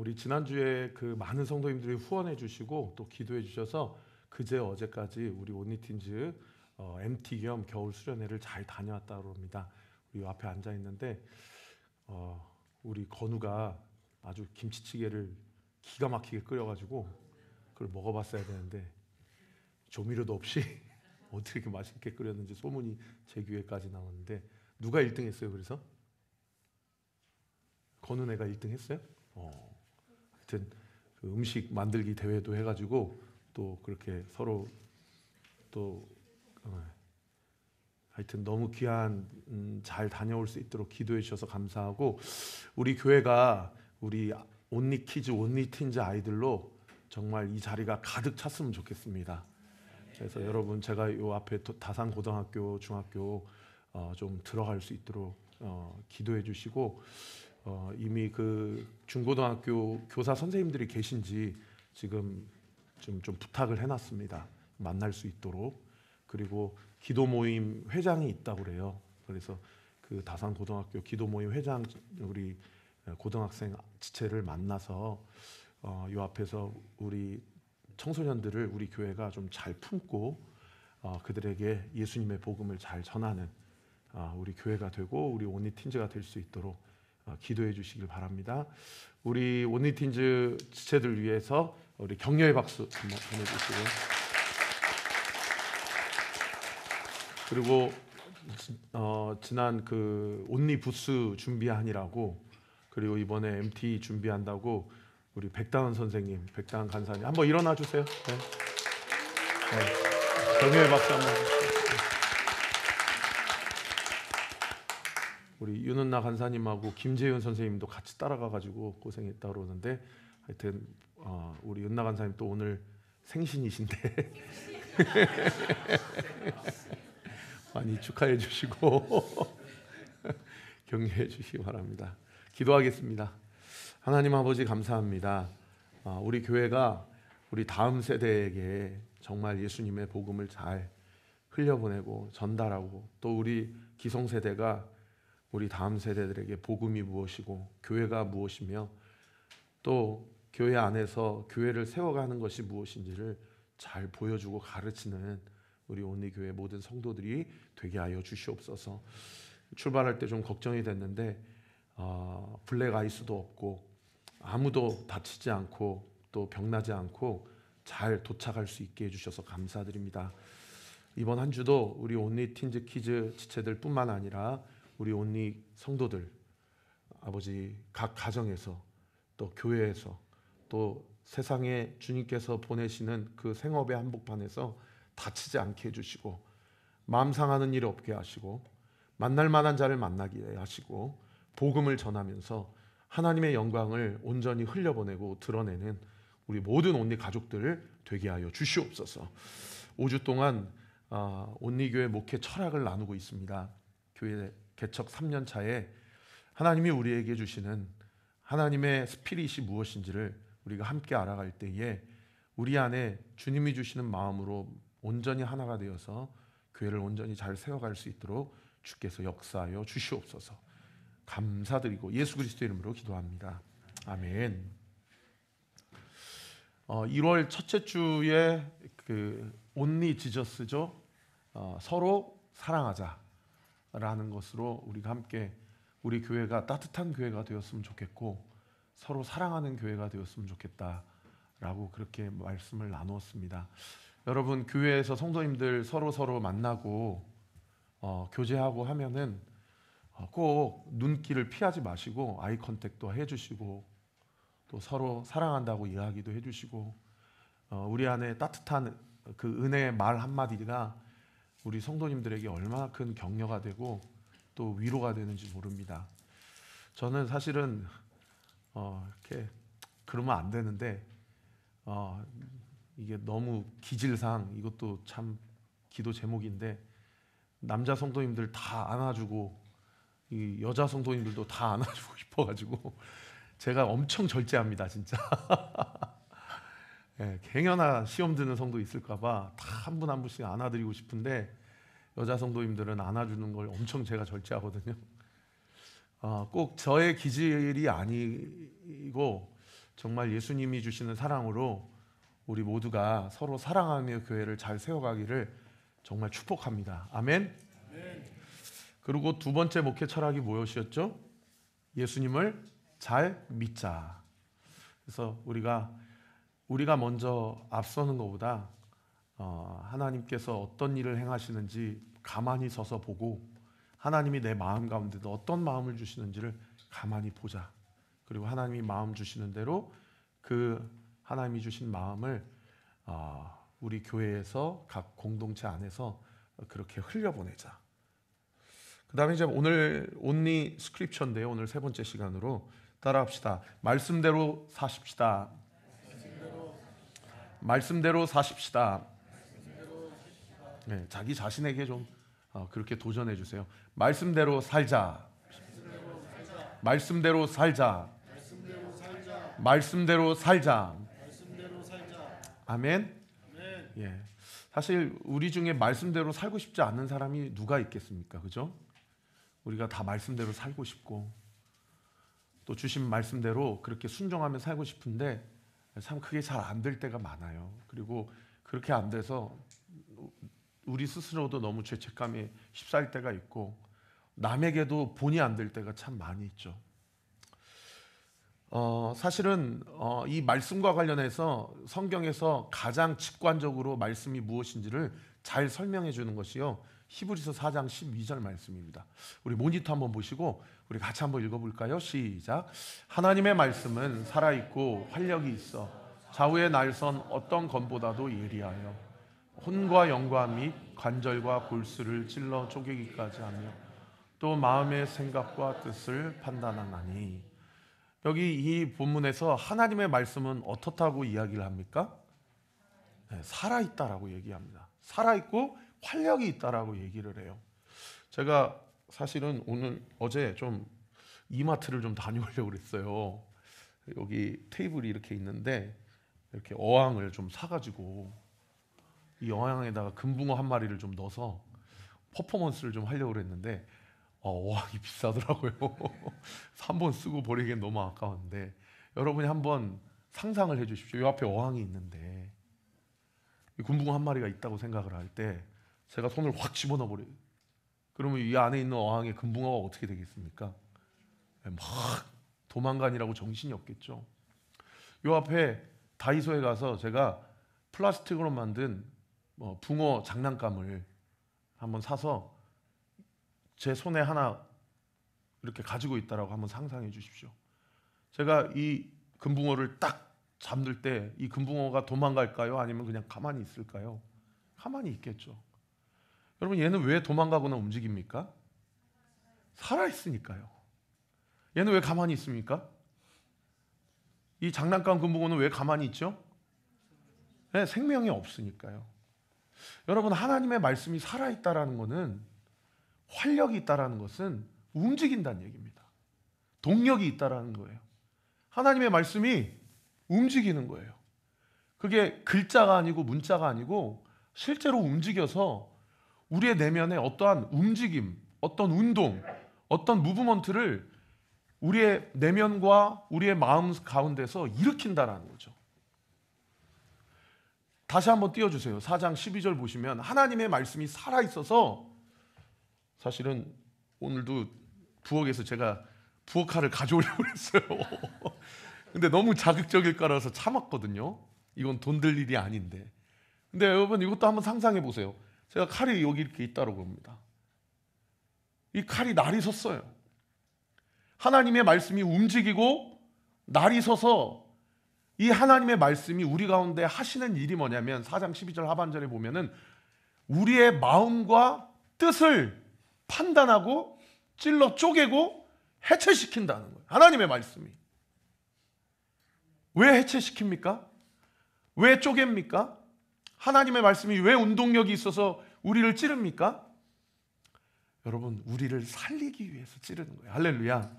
우리 지난주에 그 많은 성도님들이 후원해 주시고 또 기도해 주셔서 그제 어제까지 우리 온리틴즈 MT 겸 겨울 수련회를 잘 다녀왔다고 합니다. 우리 앞에 앉아 있는데 우리 건우가 아주 김치찌개를 기가 막히게 끓여가지고 그걸 먹어봤어야 되는데 조미료도 없이 어떻게 이렇게 맛있게 끓였는지 소문이 제 귀에까지 나왔는데 누가 1등 했어요? 그래서 건우네가 1등 했어요? 하여튼 그 음식 만들기 대회도 해가지고 또 그렇게 서로 또 하여튼 너무 귀한 잘 다녀올 수 있도록 기도해 주셔서 감사하고 우리 교회가 우리 온리키즈 온리틴즈 아이들로 정말 이 자리가 가득 찼으면 좋겠습니다. 그래서 여러분 제가 요 앞에 다산 고등학교 중학교 좀 들어갈 수 있도록 기도해 주시고 이미 그 중고등학교 교사 선생님들이 계신지 지금 좀 부탁을 해놨습니다. 만날 수 있도록. 그리고 기도 모임 회장이 있다고 그래요. 그래서 그 다산 고등학교 기도 모임 회장 우리 고등학생 지체를 만나서 요 앞에서 우리 청소년들을 우리 교회가 좀 잘 품고 그들에게 예수님의 복음을 잘 전하는 우리 교회가 되고 우리 온리틴즈가 될 수 있도록 기도해 주시길 바랍니다. 우리 온리틴즈 지체들 위해서 우리 격려의 박수 한번 보내주시고 그리고 지난 그 온리부스 준비하니라고 그리고 이번에 MT 준비한다고 우리 백다은 선생님, 백다은 간사님 한번 일어나 주세요. 네. 네. 격려의 박수 한번. 우리 윤은나 간사님하고 김재윤 선생님도 같이 따라가가지고 고생했다 그러는데 하여튼 우리 윤나 간사님 또 오늘 생신이신데 많이 축하해 주시고 격려해 주시기 바랍니다. 기도하겠습니다. 하나님 아버지 감사합니다. 우리 교회가 우리 다음 세대에게 정말 예수님의 복음을 잘 흘려보내고 전달하고 또 우리 기성세대가 우리 다음 세대들에게 복음이 무엇이고 교회가 무엇이며 또 교회 안에서 교회를 세워가는 것이 무엇인지를 잘 보여주고 가르치는 우리 온리교회 모든 성도들이 되게 하여 주시옵소서. 출발할 때 좀 걱정이 됐는데 블랙 아이스도 없고 아무도 다치지 않고 또 병나지 않고 잘 도착할 수 있게 해주셔서 감사드립니다. 이번 한 주도 우리 온리틴즈 키즈 지체들 뿐만 아니라 우리 온리 성도들 아버지 각 가정에서 또 교회에서 또 세상에 주님께서 보내시는 그 생업의 한복판에서 다치지 않게 해주시고 마음 상하는 일 없게 하시고 만날 만한 자를 만나게 하시고 복음을 전하면서 하나님의 영광을 온전히 흘려보내고 드러내는 우리 모든 온리 가족들 되게 하여 주시옵소서. 5주 동안 온리교회 목회 철학을 나누고 있습니다. 교회 개척 3년 차에 하나님이 우리에게 주시는 하나님의 스피릿이 무엇인지를 우리가 함께 알아갈 때에 우리 안에 주님이 주시는 마음으로 온전히 하나가 되어서 교회를 온전히 잘 세워갈 수 있도록 주께서 역사하여 주시옵소서. 감사드리고 예수 그리스도의 이름으로 기도합니다. 아멘. 1월 첫째 주에 그 온리 지저스죠. 서로 사랑하자라는 것으로 우리가 함께 우리 교회가 따뜻한 교회가 되었으면 좋겠고 서로 사랑하는 교회가 되었으면 좋겠다라고 그렇게 말씀을 나누었습니다. 여러분 교회에서 성도님들 서로 만나고 교제하고 하면은 꼭 눈길을 피하지 마시고 아이 컨택도 해주시고 또 서로 사랑한다고 이야기도 해주시고 우리 안에 따뜻한 그 은혜의 말 한마디가 우리 성도님들에게 얼마나 큰 격려가 되고 또 위로가 되는지 모릅니다. 저는 사실은 이렇게 그러면 안 되는데 이게 너무 기질상 이것도 참 기도 제목인데 남자 성도님들 다 안아주고 이 여자 성도님들도 다 안아주고 싶어가지고 제가 엄청 절제합니다 진짜. 네, 행여나 시험 드는 성도 있을까봐 다 한 분 한 분씩 안아드리고 싶은데 여자 성도님들은 안아주는 걸 엄청 제가 절제하거든요. 꼭 저의 기질이 아니고 정말 예수님이 주시는 사랑으로 우리 모두가 서로 사랑하며 교회를 잘 세워가기를 정말 축복합니다. 아멘. 그리고 두 번째 목회 철학이 무엇이었죠? 예수님을 잘 믿자. 그래서 우리가 먼저 앞서는 것보다 하나님께서 어떤 일을 행하시는지 가만히 서서 보고, 하나님이 내 마음 가운데도 어떤 마음을 주시는지를 가만히 보자. 그리고 하나님이 마음 주시는 대로 그 하나님이 주신 마음을 우리 교회에서 각 공동체 안에서 그렇게 흘려보내자. 그 다음에 이제 오늘 온리 스크립처인데요. 오늘 세 번째 시간으로 따라합시다. 말씀대로 사십시다. 말씀대로 사십시다. 네, 자기 자신에게 좀 그렇게 도전해 주세요. 말씀대로 살자. 말씀대로 살자. 말씀대로 살자. 아멘. 예. 사실 우리 중에 말씀대로 살고 싶지 않는 사람이 누가 있겠습니까? 그죠? 우리가 다 말씀대로 살고 싶고, 또 주신 말씀대로 그렇게 순종하며 살고 싶은데 참 그게 잘 안 될 때가 많아요. 그리고 그렇게 안 돼서 우리 스스로도 너무 죄책감에 휩싸일 때가 있고, 남에게도 본이 안 될 때가 참 많이 있죠. 사실은 이 말씀과 관련해서 성경에서 가장 직관적으로 말씀이 무엇인지를 잘 설명해 주는 것이요, 히브리서 4장 12절 말씀입니다. 우리 모니터 한번 보시고 우리 같이 한번 읽어볼까요? 시작. 하나님의 말씀은 살아있고 활력이 있어 좌우의 날선 어떤 검보다도 예리하여 혼과 영과 및 관절과 골수를 찔러 쪼개기까지 하며 또 마음의 생각과 뜻을 판단하나니. 여기 이 본문에서 하나님의 말씀은 어떻다고 이야기를 합니까? 네, 살아있다라고 얘기합니다. 살아있고 활력이 있다라고 얘기를 해요. 제가 사실은 어제 좀 이마트를 좀 다녀오려고 그랬어요. 여기 테이블이 이렇게 있는데 이렇게 어항을 좀 사가지고 이 어항에다가 금붕어 한 마리를 좀 넣어서 퍼포먼스를 좀 하려고 그랬는데 어항이 비싸더라고요. 3번 쓰고 버리기엔 너무 아까운데, 여러분이 한번 상상을 해주십시오. 이 앞에 어항이 있는데 이 금붕어 한 마리가 있다고 생각을 할 때 제가 손을 확 집어넣어 버려요. 그러면 이 안에 있는 어항의 금붕어가 어떻게 되겠습니까? 막 도망가니라고 정신이 없겠죠. 이 앞에 다이소에 가서 제가 플라스틱으로 만든 붕어 장난감을 한번 사서 제 손에 하나 이렇게 가지고 있다라고 한번 상상해 주십시오. 제가 이 금붕어를 딱 잡을 때 이 금붕어가 도망갈까요? 아니면 그냥 가만히 있을까요? 가만히 있겠죠. 여러분, 얘는 왜 도망가거나 움직입니까? 살아있으니까요. 얘는 왜 가만히 있습니까? 이 장난감 금붕어는 왜 가만히 있죠? 네, 생명이 없으니까요. 여러분, 하나님의 말씀이 살아있다라는 것은, 활력이 있다라는 것은 움직인다는 얘기입니다. 동력이 있다라는 거예요. 하나님의 말씀이 움직이는 거예요. 그게 글자가 아니고 문자가 아니고 실제로 움직여서 우리의 내면에 어떠한 움직임, 어떤 운동, 어떤 무브먼트를 우리의 내면과 우리의 마음 가운데서 일으킨다라는 거죠. 다시 한번 띄워주세요. 4장 12절 보시면 하나님의 말씀이 살아있어서, 사실은 오늘도 부엌에서 제가 부엌칼을 가져오려고 했어요. 근데 너무 자극적일 거라서 참았거든요. 이건 돈 들 일이 아닌데. 근데 여러분, 이것도 한번 상상해 보세요. 제가 칼이 여기 이렇게 있다고 봅니다. 이 칼이 날이 섰어요. 하나님의 말씀이 움직이고 날이 서서 이 하나님의 말씀이 우리 가운데 하시는 일이 뭐냐면 4장 12절 하반절에 보면은 우리의 마음과 뜻을 판단하고 찔러 쪼개고 해체시킨다는 거예요. 하나님의 말씀이. 왜 해체시킵니까? 왜 쪼갭니까? 하나님의 말씀이 왜 운동력이 있어서 우리를 찌릅니까? 여러분, 우리를 살리기 위해서 찌르는 거예요. 할렐루야.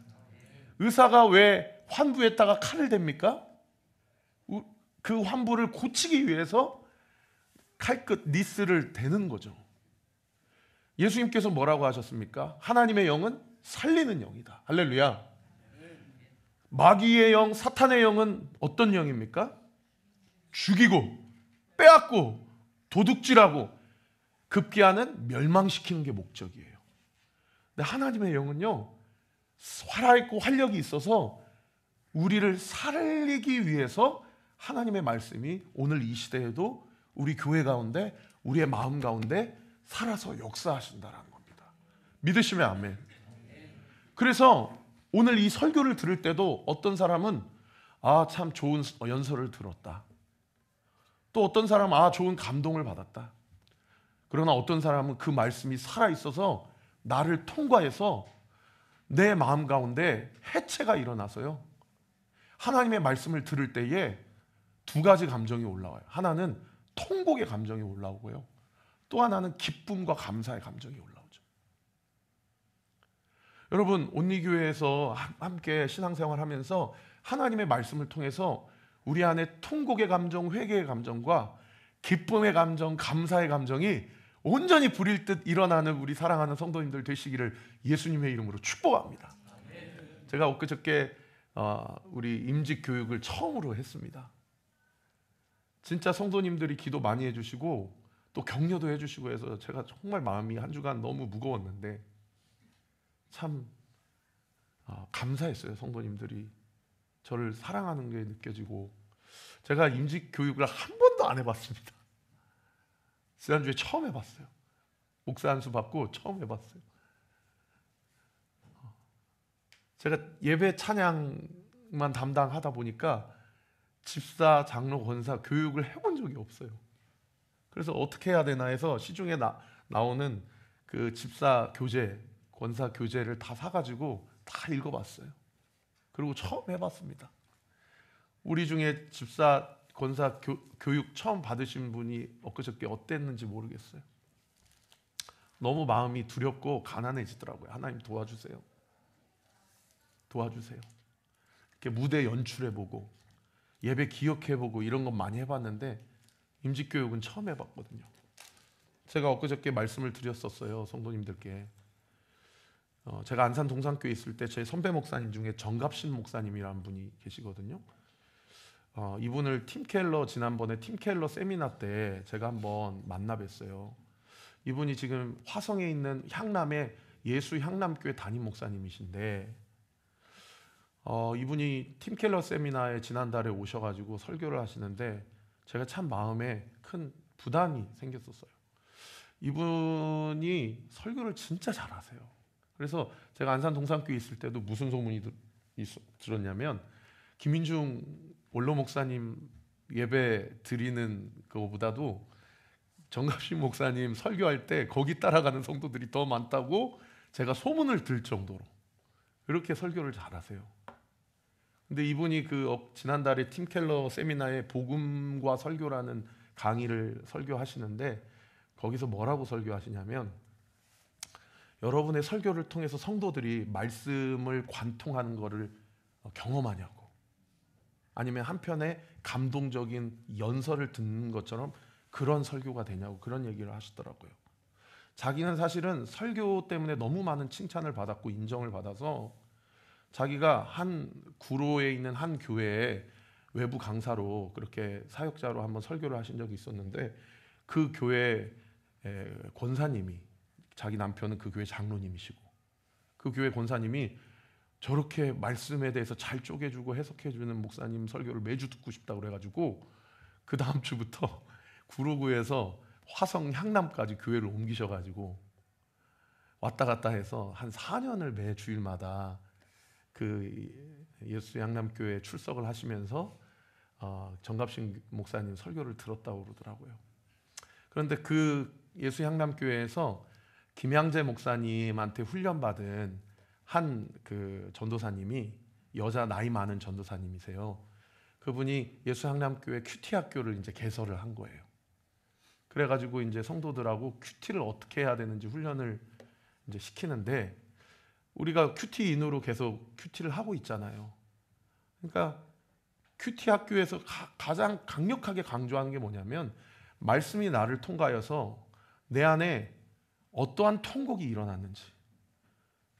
의사가 왜 환부에다가 칼을 댑니까? 그 환부를 고치기 위해서 칼끝 니스를 대는 거죠. 예수님께서 뭐라고 하셨습니까? 하나님의 영은 살리는 영이다. 할렐루야. 마귀의 영, 사탄의 영은 어떤 영입니까? 죽이고 빼앗고 도둑질하고 급기야는 멸망시키는 게 목적이에요. 근데 하나님의 영은요, 살아있고 활력이 있어서 우리를 살리기 위해서 하나님의 말씀이 오늘 이 시대에도 우리 교회 가운데, 우리의 마음 가운데 살아서 역사하신다는 겁니다. 믿으시면 아멘. 그래서 오늘 이 설교를 들을 때도 어떤 사람은 참 좋은 연설을 들었다. 또 어떤 사람은 좋은 감동을 받았다. 그러나 어떤 사람은 그 말씀이 살아있어서 나를 통과해서 내 마음 가운데 해체가 일어나서요, 하나님의 말씀을 들을 때에 두 가지 감정이 올라와요. 하나는 통곡의 감정이 올라오고요, 또 하나는 기쁨과 감사의 감정이 올라오죠. 여러분, 온리교회에서 함께 신앙생활하면서 하나님의 말씀을 통해서 우리 안에 통곡의 감정, 회개의 감정과 기쁨의 감정, 감사의 감정이 온전히 불일 듯 일어나는 우리 사랑하는 성도님들 되시기를 예수님의 이름으로 축복합니다. 제가 엊그저께 우리 임직 교육을 처음으로 했습니다. 진짜 성도님들이 기도 많이 해주시고 또 격려도 해주시고 해서 제가 정말 마음이 한 주간 너무 무거웠는데 참 감사했어요. 성도님들이 저를 사랑하는 게 느껴지고, 제가 임직 교육을 한 번도 안 해봤습니다. 지난주에 처음 해봤어요. 목사 안수 받고 처음 해봤어요. 제가 예배 찬양만 담당하다 보니까 집사, 장로, 권사 교육을 해본 적이 없어요. 그래서 어떻게 해야 되나 해서 시중에 나오는 그 집사 교재, 권사 교재를 다 사가지고 다 읽어봤어요. 그리고 처음 해봤습니다. 우리 중에 집사, 권사 교육 처음 받으신 분이 엊그저께 어땠는지 모르겠어요. 너무 마음이 두렵고 가난해지더라고요. 하나님 도와주세요. 도와주세요. 이렇게 무대 연출해보고 예배 기억해보고 이런 건 많이 해봤는데 임직교육은 처음 해봤거든요. 제가 엊그저께 말씀을 드렸었어요, 성도님들께. 제가 안산 동산교회 있을 때 제 선배 목사님 중에 정갑신 목사님이라는 분이 계시거든요. 이분을 지난번에 팀 켈러 세미나 때 제가 한번 만나 뵀어요. 이분이 지금 화성에 있는 향남의 예수 향남교회 담임 목사님이신데, 이분이 팀 켈러 세미나에 지난달에 오셔가지고 설교를 하시는데 제가 참 마음에 큰 부담이 생겼었어요. 이분이 설교를 진짜 잘하세요. 그래서 제가 안산 동산교회 있을 때도 무슨 소문이 들었냐면, 김인중 원로 목사님 예배 드리는 것보다도 정갑신 목사님 설교할 때 거기 따라가는 성도들이 더 많다고 제가 소문을 들 정도로 그렇게 설교를 잘하세요. 근데 이분이 지난달에 팀 켈러 세미나에 복음과 설교라는 강의를 설교하시는데 거기서 뭐라고 설교하시냐면, 여러분의 설교를 통해서 성도들이 말씀을 관통하는 것을 경험하냐고, 아니면 한편에 감동적인 연설을 듣는 것처럼 그런 설교가 되냐고, 그런 얘기를 하시더라고요. 자기는 사실은 설교 때문에 너무 많은 칭찬을 받았고 인정을 받아서 자기가 한 구로에 있는 한 교회에 외부 강사로 그렇게 사역자로 한번 설교를 하신 적이 있었는데, 그 교회 권사님이, 자기 남편은 그 교회 장로님이시고 그 교회 권사님이 저렇게 말씀에 대해서 잘 쪼개주고 해석해주는 목사님 설교를 매주 듣고 싶다고 그래가지고 그 다음 주부터 구로구에서 화성 향남까지 교회를 옮기셔가지고 왔다 갔다 해서 한 4년을 매 주일마다 그 예수 향남교회 출석을 하시면서 정갑신 목사님 설교를 들었다고 그러더라고요. 그런데 그 예수 향남교회에서 김양재 목사님한테 훈련받은 한 그 전도사님이, 여자 나이 많은 전도사님이세요. 그분이 예수 향남교회 큐티 학교를 이제 개설을 한 거예요. 그래가지고 이제 성도들하고 큐티를 어떻게 해야 되는지 훈련을 이제 시키는데, 우리가 큐티인으로 계속 큐티를 하고 있잖아요. 그러니까 큐티 학교에서 가장 강력하게 강조하는 게 뭐냐면, 말씀이 나를 통과해서 내 안에 어떠한 통곡이 일어났는지,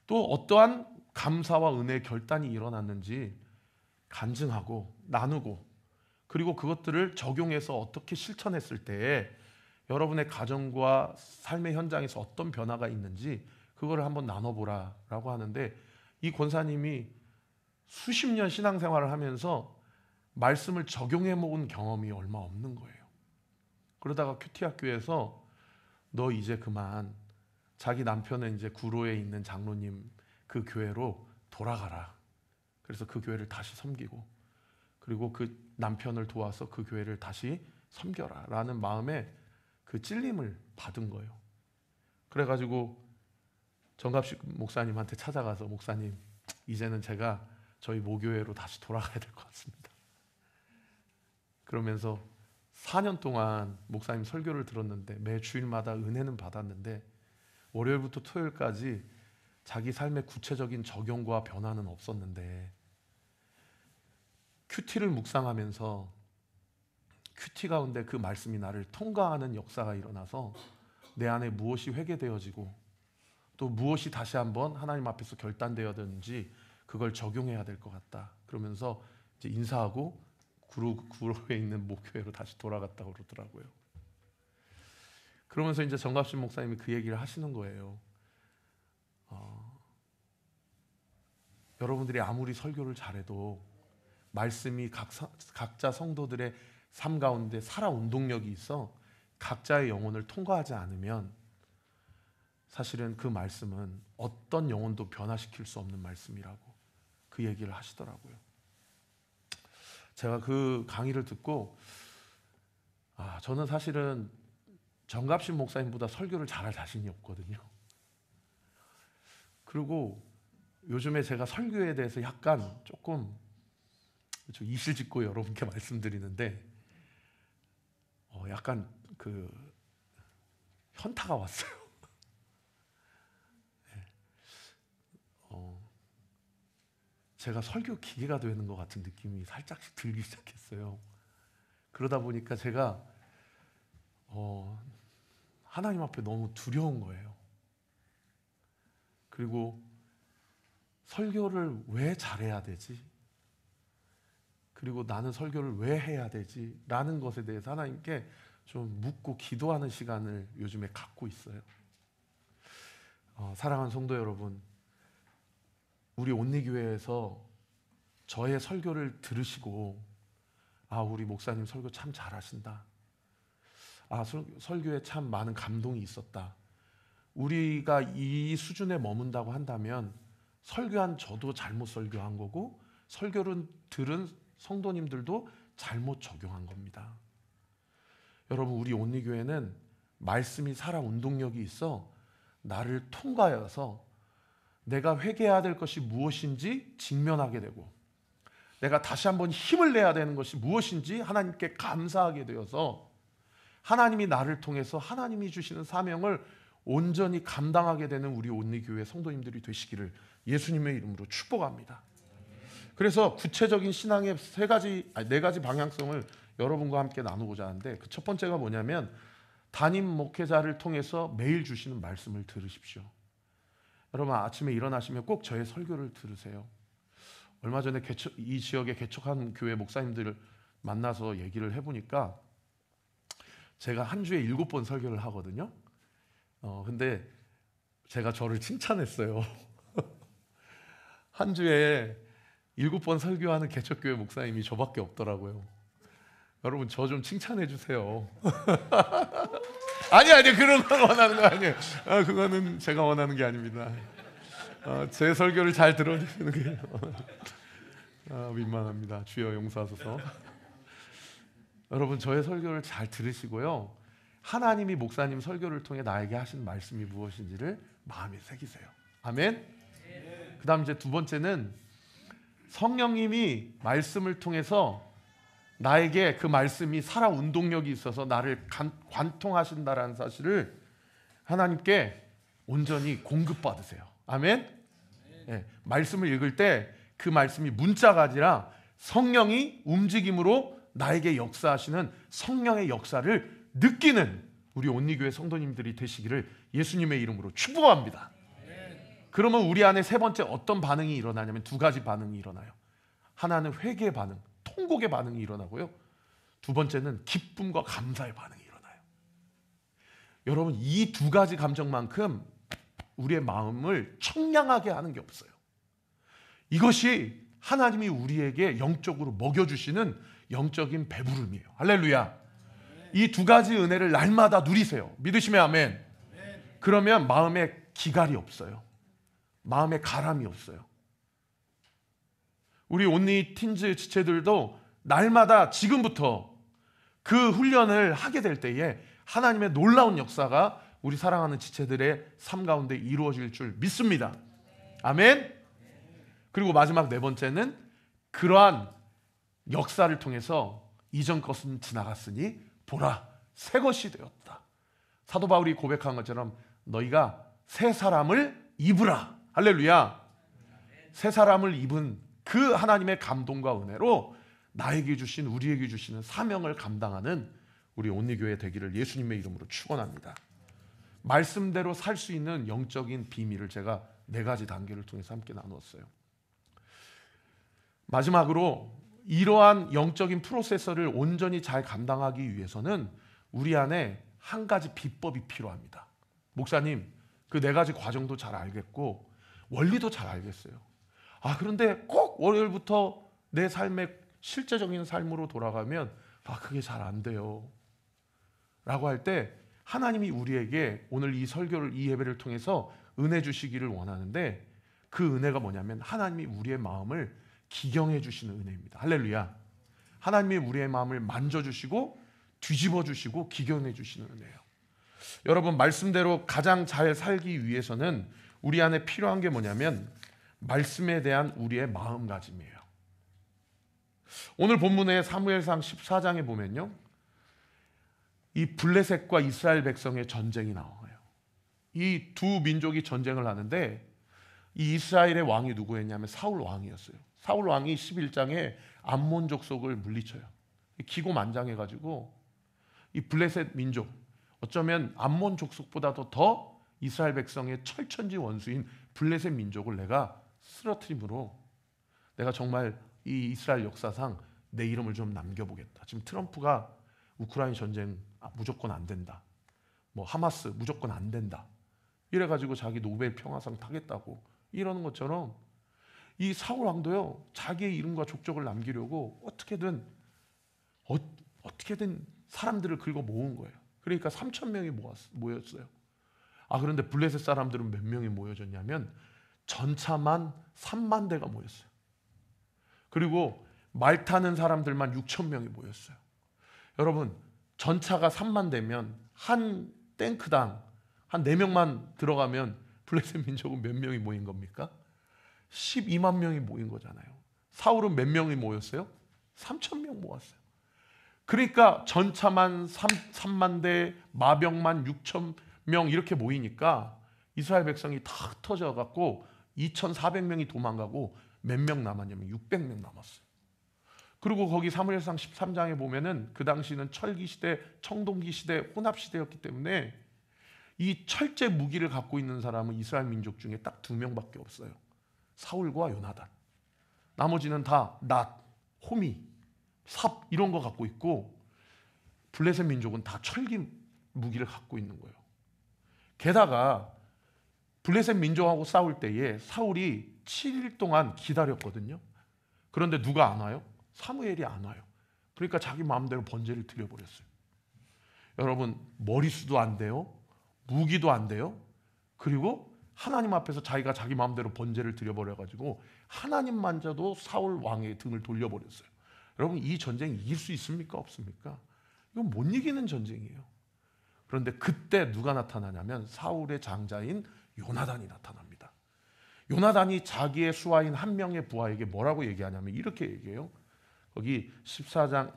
또 어떠한 감사와 은혜의 결단이 일어났는지 간증하고 나누고, 그리고 그것들을 적용해서 어떻게 실천했을 때에 여러분의 가정과 삶의 현장에서 어떤 변화가 있는지 그거를 한번 나눠보라라고 하는데, 이 권사님이 수십 년 신앙생활을 하면서 말씀을 적용해 먹은 경험이 얼마 없는 거예요. 그러다가 큐티 학교에서 너 이제 그만, 자기 남편은 이제 구로에 있는 장로님 그 교회로 돌아가라. 그래서 그 교회를 다시 섬기고, 그리고 그 남편을 도와서 그 교회를 다시 섬겨라 라는 마음에 그 찔림을 받은 거예요. 그래가지고 정갑식 목사님한테 찾아가서, 목사님, 이제는 제가 저희 모교회로 다시 돌아가야 될 것 같습니다. 그러면서 4년 동안 목사님 설교를 들었는데 매 주일마다 은혜는 받았는데 월요일부터 토요일까지 자기 삶의 구체적인 적용과 변화는 없었는데, 큐티를 묵상하면서 큐티 가운데 그 말씀이 나를 통과하는 역사가 일어나서 내 안에 무엇이 회개되어지고 또 무엇이 다시 한번 하나님 앞에서 결단되어야되는지 그걸 적용해야 될 것 같다. 그러면서 이제 인사하고 구로에 있는 목교회로 다시 돌아갔다고 그러더라고요. 그러면서 이제 정갑신 목사님이 그 얘기를 하시는 거예요. 여러분들이 아무리 설교를 잘해도 말씀이 각자 성도들의 삶 가운데 살아 운동력이 있어 각자의 영혼을 통과하지 않으면 사실은 그 말씀은 어떤 영혼도 변화시킬 수 없는 말씀이라고 그 얘기를 하시더라고요. 제가 그 강의를 듣고 저는 사실은 정갑신 목사님보다 설교를 잘할 자신이 없거든요. 그리고 요즘에 제가 설교에 대해서 약간 조금 이실직고 여러분께 말씀드리는데 약간 그 현타가 왔어요. 제가 설교 기계가 되는 것 같은 느낌이 살짝씩 들기 시작했어요. 그러다 보니까 제가 하나님 앞에 너무 두려운 거예요. 그리고 설교를 왜 잘해야 되지? 그리고 나는 설교를 왜 해야 되지? 라는 것에 대해서 하나님께 좀 묻고 기도하는 시간을 요즘에 갖고 있어요. 사랑하는 성도 여러분, 우리 온리교회에서 저의 설교를 들으시고 우리 목사님 설교 참 잘하신다. 설교에 참 많은 감동이 있었다. 우리가 이 수준에 머문다고 한다면 설교한 저도 잘못 설교한 거고 설교를 들은 성도님들도 잘못 적용한 겁니다. 여러분, 우리 온리교회는 말씀이 살아 운동력이 있어 나를 통과해서 내가 회개해야 될 것이 무엇인지 직면하게 되고, 내가 다시 한번 힘을 내야 되는 것이 무엇인지 하나님께 감사하게 되어서 하나님이 나를 통해서 하나님이 주시는 사명을 온전히 감당하게 되는 우리 온리교회 성도님들이 되시기를 예수님의 이름으로 축복합니다. 그래서 구체적인 신앙의 네 가지 방향성을 여러분과 함께 나누고자 하는데, 그 첫 번째가 뭐냐면 담임 목회자를 통해서 매일 주시는 말씀을 들으십시오. 여러분, 아침에 일어나시면 꼭 저의 설교를 들으세요. 얼마 전에 이 지역에 개척한 교회 목사님들을 만나서 얘기를 해보니까 제가 한 주에 7번 설교를 하거든요. 근데 제가 저를 칭찬했어요. 한 주에 7번 설교하는 개척교회 목사님이 저밖에 없더라고요. 여러분, 저 좀 칭찬해 주세요. 아니 그런 건 원하는 거 아니에요. 그거는 제가 원하는 게 아닙니다. 제 설교를 잘 들어주시는 게 민망합니다. 주여 용서하소서. 여러분, 저의 설교를 잘 들으시고요, 하나님이 목사님 설교를 통해 나에게 하신 말씀이 무엇인지를 마음에 새기세요. 아멘. 그 다음 이제 두 번째는 성령님이 말씀을 통해서 나에게 그 말씀이 살아 운동력이 있어서 나를 관통하신다라는 사실을 하나님께 온전히 공급받으세요. 아멘. 네, 말씀을 읽을 때 그 말씀이 문자가 아니라 성령이 움직임으로 나에게 역사하시는 성령의 역사를 느끼는 우리 온리교회 성도님들이 되시기를 예수님의 이름으로 축복합니다. 그러면 우리 안에 세 번째 어떤 반응이 일어나냐면 두 가지 반응이 일어나요. 하나는 회개의 반응, 통곡의 반응이 일어나고요. 두 번째는 기쁨과 감사의 반응이 일어나요. 여러분, 이 두 가지 감정만큼 우리의 마음을 청량하게 하는 게 없어요. 이것이 하나님이 우리에게 영적으로 먹여주시는 영적인 배부름이에요. 할렐루야. 이 두 가지 은혜를 날마다 누리세요. 믿으시면 아멘. 그러면 마음에 기갈이 없어요. 마음에 가람이 없어요. 우리 온리 틴즈 지체들도 날마다 지금부터 그 훈련을 하게 될 때에 하나님의 놀라운 역사가 우리 사랑하는 지체들의 삶 가운데 이루어질 줄 믿습니다. 아멘. 그리고 마지막 네 번째는 그러한 역사를 통해서 이전 것은 지나갔으니 보라 새 것이 되었다. 사도 바울이 고백한 것처럼 너희가 새 사람을 입으라. 할렐루야. 새 사람을 입은 그 하나님의 감동과 은혜로 나에게 주신, 우리에게 주시는 사명을 감당하는 우리 온리교회 되기를 예수님의 이름으로 축원합니다. 말씀대로 살 수 있는 영적인 비밀을 제가 네 가지 단계를 통해서 함께 나누었어요. 마지막으로 이러한 영적인 프로세서를 온전히 잘 감당하기 위해서는 우리 안에 한 가지 비법이 필요합니다. 목사님, 그 네 가지 과정도 잘 알겠고 원리도 잘 알겠어요. 그런데 꼭 월요일부터 내 삶의 실제적인 삶으로 돌아가면 그게 잘 안 돼요 라고 할 때 하나님이 우리에게 오늘 이 설교를, 이 예배를 통해서 은혜 주시기를 원하는데 그 은혜가 뭐냐면 하나님이 우리의 마음을 기경해 주시는 은혜입니다. 할렐루야. 하나님이 우리의 마음을 만져주시고 뒤집어 주시고 기경해 주시는 은혜예요. 여러분, 말씀대로 가장 잘 살기 위해서는 우리 안에 필요한 게 뭐냐면 말씀에 대한 우리의 마음가짐이에요. 오늘 본문의 사무엘상 14장에 보면요, 이 블레셋과 이스라엘 백성의 전쟁이 나와요. 이 두 민족이 전쟁을 하는데 이 이스라엘의 왕이 누구였냐면 사울 왕이었어요. 사울 왕이 11장에 암몬 족속을 물리쳐요. 기고만장해가지고 이 블레셋 민족, 어쩌면 암몬 족속보다도 더 이스라엘 백성의 철천지 원수인 블레셋 민족을 내가 쓰러뜨림으로 내가 정말 이 이스라엘 역사상 내 이름을 좀 남겨보겠다. 지금 트럼프가 우크라이나 전쟁 무조건 안 된다, 뭐 하마스 무조건 안 된다 이래가지고 자기 노벨 평화상 타겠다고 이러는 것처럼 이 사울 왕도요, 자기의 이름과 족적을 남기려고 어떻게든 사람들을 긁어 모은 거예요. 그러니까 3,000명이 모였어요. 그런데 블레셋 사람들은 몇 명이 모여졌냐면 전차만 3만 대가 모였어요. 그리고 말 타는 사람들만 6,000명이 모였어요. 여러분, 전차가 3만 대면 한 탱크당 한 4명만 들어가면 블레셋 민족은 몇 명이 모인 겁니까? 12만 명이 모인 거잖아요. 사울은 몇 명이 모였어요? 3,000명 모았어요. 그러니까 전차만 3만 대, 마병만 6,000명 이렇게 모이니까 이스라엘 백성이 다 흩어져 갖고 2,400명이 도망가고 몇 명 남았냐면 600명 남았어요. 그리고 거기 사무엘상 13장에 보면은 그 당시는 철기 시대, 청동기 시대, 혼합 시대였기 때문에 이 철제 무기를 갖고 있는 사람은 이스라엘 민족 중에 딱 2명밖에 없어요. 사울과 요나단. 나머지는 다 낫, 호미, 삽 이런 거 갖고 있고 블레셋 민족은 다 철기 무기를 갖고 있는 거예요. 게다가 블레셋 민족하고 싸울 때에 사울이 7일 동안 기다렸거든요. 그런데 누가 안 와요? 사무엘이 안 와요. 그러니까 자기 마음대로 번제를 드려버렸어요. 여러분, 머리수도 안 돼요, 무기도 안 돼요. 그리고 하나님 앞에서 자기가 자기 마음대로 번제를 드려버려가지고 하나님만저도 사울 왕의 등을 돌려버렸어요. 여러분, 이 전쟁 이길 수 있습니까? 없습니까? 이건 못 이기는 전쟁이에요. 그런데 그때 누가 나타나냐면 사울의 장자인 요나단이 나타납니다. 요나단이 자기의 수하인 한 명의 부하에게 뭐라고 얘기하냐면 이렇게 얘기해요. 거기 14장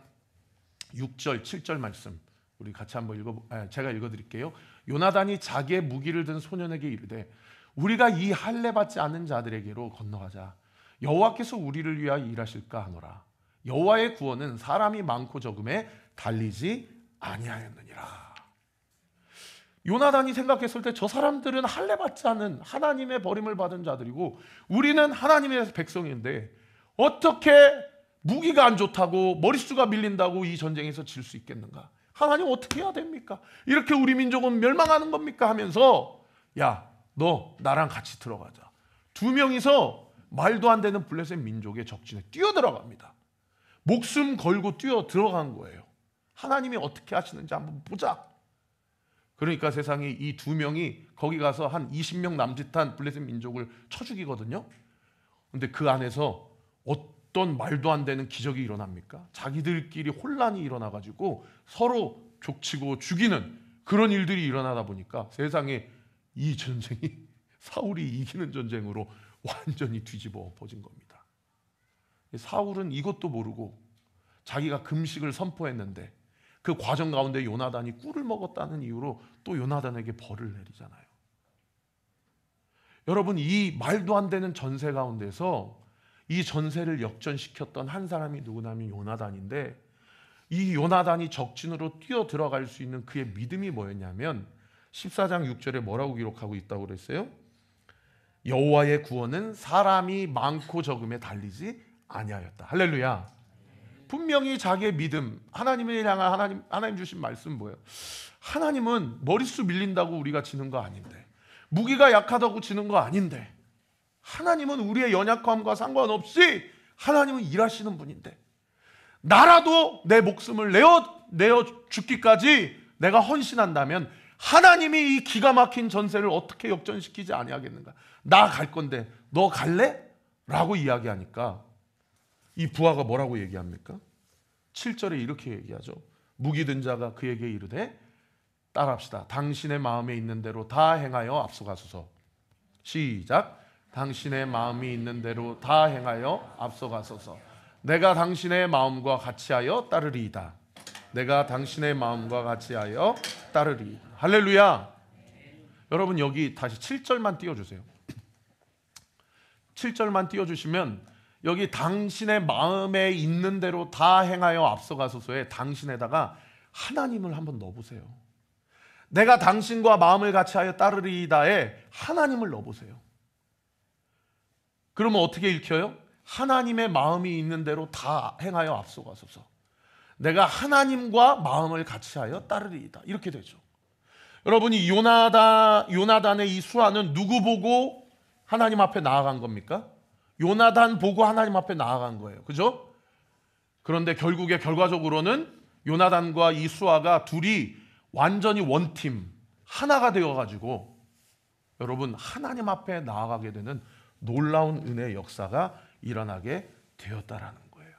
6절 7절 말씀 우리 같이 한번 제가 읽어드릴게요. 요나단이 자기의 무기를 든 소년에게 이르되 우리가 이 할례 받지 않는 자들에게로 건너가자. 여호와께서 우리를 위하여 일하실까 하노라. 여호와의 구원은 사람이 많고 적음에 달리지 아니하였느니라. 요나단이 생각했을 때 저 사람들은 할례 받지 않은 하나님의 버림을 받은 자들이고 우리는 하나님의 백성인데 어떻게 무기가 안 좋다고 머릿수가 밀린다고 이 전쟁에서 질 수 있겠는가? 하나님 어떻게 해야 됩니까? 이렇게 우리 민족은 멸망하는 겁니까? 하면서 야, 너 나랑 같이 들어가자. 두 명이서 말도 안 되는 블레셋 민족의 적진에 뛰어들어갑니다. 목숨 걸고 뛰어 들어간 거예요. 하나님이 어떻게 하시는지 한번 보자. 그러니까 세상에 이 두 명이 거기 가서 한 20명 남짓한 블레셋 민족을 쳐 죽이거든요. 근데 그 안에서 어떤 말도 안 되는 기적이 일어납니까? 자기들끼리 혼란이 일어나가지고 서로 족치고 죽이는 그런 일들이 일어나다 보니까 세상에 이 전쟁이 사울이 이기는 전쟁으로 완전히 뒤집어 엎어진 겁니다. 사울은 이것도 모르고 자기가 금식을 선포했는데 그 과정 가운데 요나단이 꿀을 먹었다는 이유로 또 요나단에게 벌을 내리잖아요. 여러분, 이 말도 안 되는 전세 가운데서 이 전세를 역전시켰던 한 사람이 누구냐면 요나단인데, 이 요나단이 적진으로 뛰어 들어갈 수 있는 그의 믿음이 뭐였냐면 14장 6절에 뭐라고 기록하고 있다고 그랬어요? 여호와의 구원은 사람이 많고 적음에 달리지 아니하였다. 할렐루야. 분명히 자기의 믿음, 하나님을 향한 하나님 주신 말씀 뭐예요? 하나님은 머릿수 밀린다고 우리가 지는 거 아닌데, 무기가 약하다고 지는 거 아닌데, 하나님은 우리의 연약함과 상관없이 하나님은 일하시는 분인데, 나라도 내 목숨을 내어 죽기까지 내가 헌신한다면 하나님이 이 기가 막힌 전세를 어떻게 역전시키지 아니하겠는가? 나 갈 건데 너 갈래? 라고 이야기하니까 이 부하가 뭐라고 얘기합니까? 7절에 이렇게 얘기하죠. 무기 든 자가 그에게 이르되 따라합시다. 당신의 마음에 있는 대로 다 행하여 앞서가소서. 시작. 당신의 마음이 있는 대로 다 행하여 앞서가소서. 내가 당신의 마음과 같이하여 따르리이다. 내가 당신의 마음과 같이하여 따르리이다. 할렐루야. 여러분, 여기 다시 7절만 띄워주세요. 7절만 띄워주시면 여기 당신의 마음에 있는 대로 다 행하여 앞서가소서에 당신에다가 하나님을 한번 넣어보세요. 내가 당신과 마음을 같이하여 따르리이다에 하나님을 넣어보세요. 그러면 어떻게 읽혀요? 하나님의 마음이 있는 대로 다 행하여 앞서가소서. 내가 하나님과 마음을 같이하여 따르리이다. 이렇게 되죠. 여러분이 요나단의 이 수하는 누구 보고 하나님 앞에 나아간 겁니까? 요나단 보고 하나님 앞에 나아간 거예요. 그죠? 그런데 결과적으로는 요나단과 이 수아가 둘이 완전히 원팀, 하나가 되어가지고 여러분 하나님 앞에 나아가게 되는 놀라운 은혜의 역사가 일어나게 되었다라는 거예요.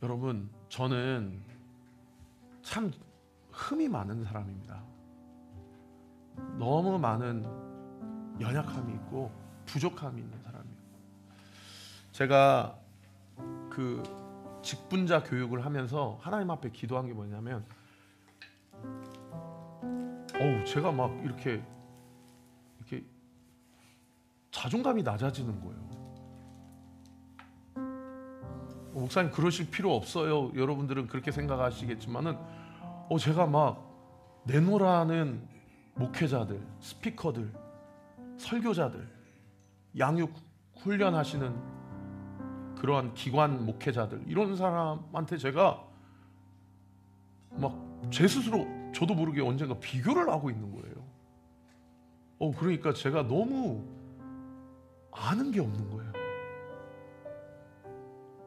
여러분, 저는 참 흠이 많은 사람입니다. 너무 많은 연약함이 있고 부족함이 있는 사람이에요. 제가 그 직분자 교육을 하면서 하나님 앞에 기도한 게 뭐냐면, 제가 막 이렇게 자존감이 낮아지는 거예요. 목사님 그러실 필요 없어요. 여러분들은 그렇게 생각하시겠지만은 제가 막 내노라는 목회자들, 스피커들, 설교자들, 양육 훈련하시는 그러한 기관 목회자들, 이런 사람한테 제가 막 제 스스로 저도 모르게 언젠가 비교를 하고 있는 거예요. 그러니까 제가 너무 아는 게 없는 거예요.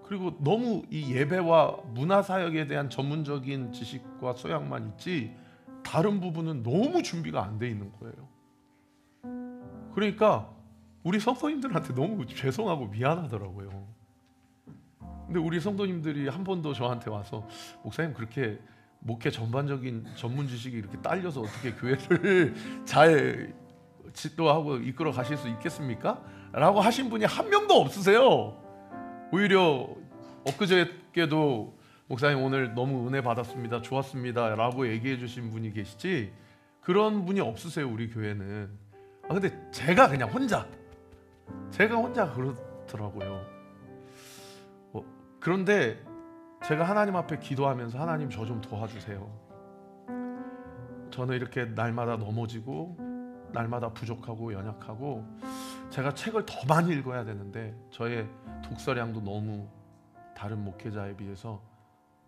그리고 너무 이 예배와 문화사역에 대한 전문적인 지식과 소양만 있지 다른 부분은 너무 준비가 안 돼 있는 거예요. 그러니까 우리 성도님들한테 너무 죄송하고 미안하더라고요. 근데 우리 성도님들이 한 번도 저한테 와서 목사님 그렇게 목회 전반적인 전문 지식이 이렇게 딸려서 어떻게 교회를 잘 지도하고 이끌어 가실 수 있겠습니까? 라고 하신 분이 한 명도 없으세요. 오히려 엊그저께도 목사님 오늘 너무 은혜 받았습니다, 좋았습니다 라고 얘기해 주신 분이 계시지 그런 분이 없으세요, 우리 교회는. 근데 제가 그냥 혼자 그러더라고요. 그런데 제가 하나님 앞에 기도하면서 하나님 저 좀 도와주세요. 저는 이렇게 날마다 넘어지고 날마다 부족하고 연약하고 제가 책을 더 많이 읽어야 되는데 저의 독서량도 너무 다른 목회자에 비해서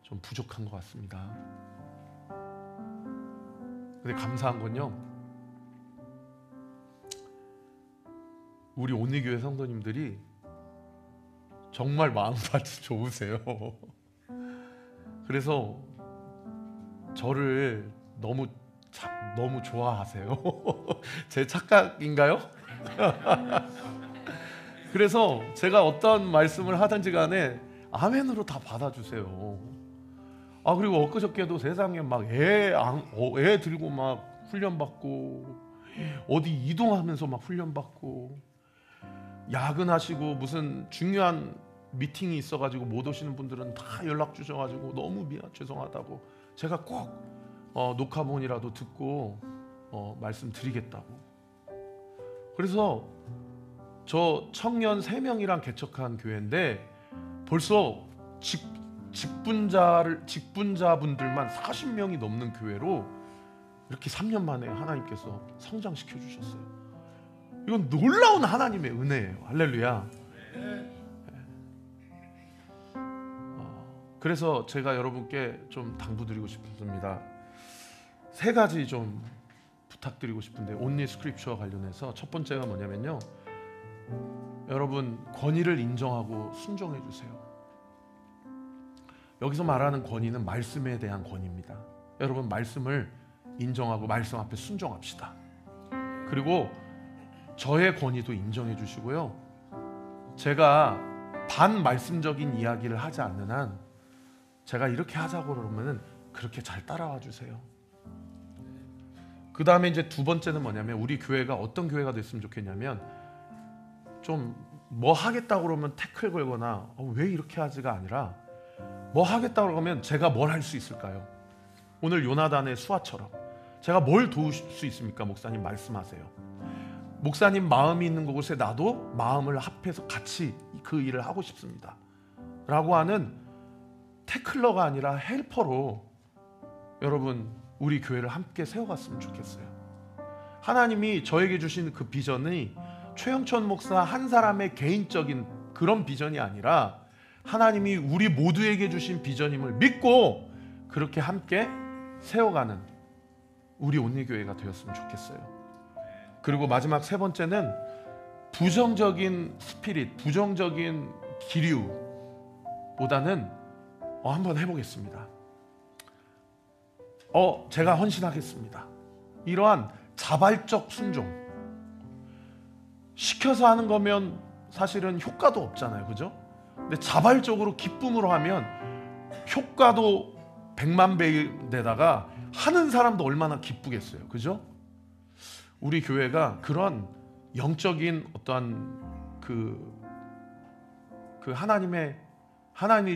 좀 부족한 것 같습니다. 근데 감사한 건요, 우리 온리교회 성도님들이 정말 마음밭이 좋으세요. 그래서 저를 너무 좋아하세요. 제 착각인가요? 그래서 제가 어떤 말씀을 하든지 간에 아멘으로 다 받아주세요. 그리고 엊그저께도 세상에 막 애 들고 막 훈련받고 어디 이동하면서 막 훈련받고 야근하시고 무슨 중요한 미팅이 있어가지고 못 오시는 분들은 다 연락 주셔가지고 너무 죄송하다고 제가 꼭 녹화본이라도 듣고 말씀드리겠다고. 그래서 저 청년 3명이랑 개척한 교회인데 벌써 직분자분들만 40명이 넘는 교회로 이렇게 3년 만에 하나님께서 성장시켜 주셨어요. 이건 놀라운 하나님의 은혜예요. 할렐루야. 그래서 제가 여러분께 좀 당부드리고 싶습니다. 3가지 좀 부탁드리고 싶은데, 온리 스크립처와 관련해서 첫 번째가 뭐냐면요, 여러분 권위를 인정하고 순종해 주세요. 여기서 말하는 권위는 말씀에 대한 권위입니다. 여러분 말씀을 인정하고 말씀 앞에 순종합시다. 그리고 저의 권위도 인정해 주시고요, 제가 반말씀적인 이야기를 하지 않는 한 제가 이렇게 하자고 그러면은 그렇게 잘 따라와 주세요. 그 다음에 이제 두 번째는 뭐냐면, 우리 교회가 어떤 교회가 됐으면 좋겠냐면, 좀 뭐 하겠다고 그러면 태클 걸거나 왜 이렇게 하지가 아니라, 뭐 하겠다고 그러면 제가 뭘 할 수 있을까요? 오늘 요나단의 수화처럼 제가 뭘 도울 수 있습니까? 목사님 말씀하세요. 목사님 마음이 있는 곳에 나도 마음을 합해서 같이 그 일을 하고 싶습니다 라고 하는 태클러가 아니라 헬퍼로 여러분 우리 교회를 함께 세워갔으면 좋겠어요. 하나님이 저에게 주신 그 비전이 최영천 목사 한 사람의 개인적인 그런 비전이 아니라 하나님이 우리 모두에게 주신 비전임을 믿고 그렇게 함께 세워가는 우리 온리교회가 되었으면 좋겠어요. 그리고 마지막 3번째는 부정적인 스피릿, 부정적인 기류보다는 한번 해보겠습니다. 제가 헌신하겠습니다. 이러한 자발적 순종. 시켜서 하는 거면 사실은 효과도 없잖아요, 그죠? 근데 자발적으로 기쁨으로 하면 효과도 100만 배인데다가 하는 사람도 얼마나 기쁘겠어요, 그죠? 우리 교회가 그런 영적인 어떠한 그 하나님이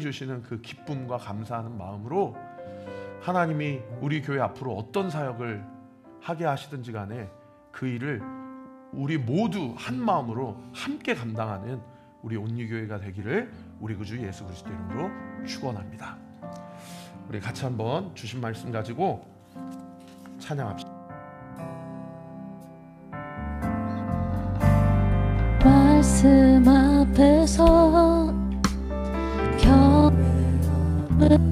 주시는 그 기쁨과 감사하는 마음으로 하나님이 우리 교회 앞으로 어떤 사역을 하게 하시든지 간에 그 일을 우리 모두 한 마음으로 함께 감당하는 우리 온리교회가 되기를 우리 구주 예수 그리스도 이름으로 축원합니다. 우리 같이 한번 주신 말씀 가지고 찬양합시다. 말씀 앞에서 경배하고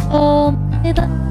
주옵니다.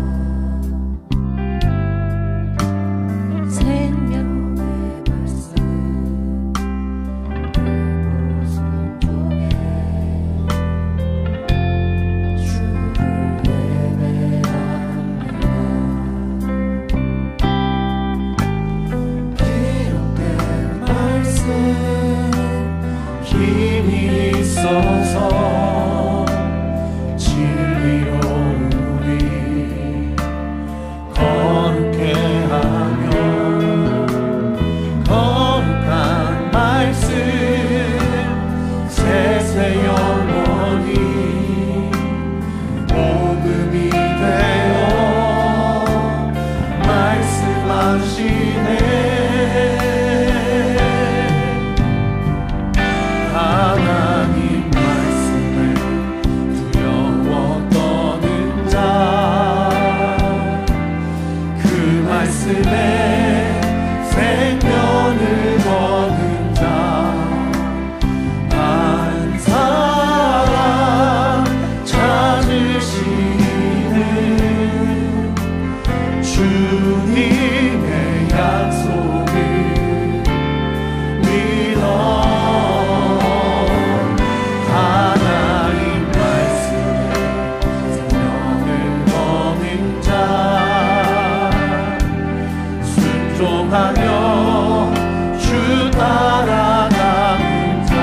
순종하며 주 따라가는 자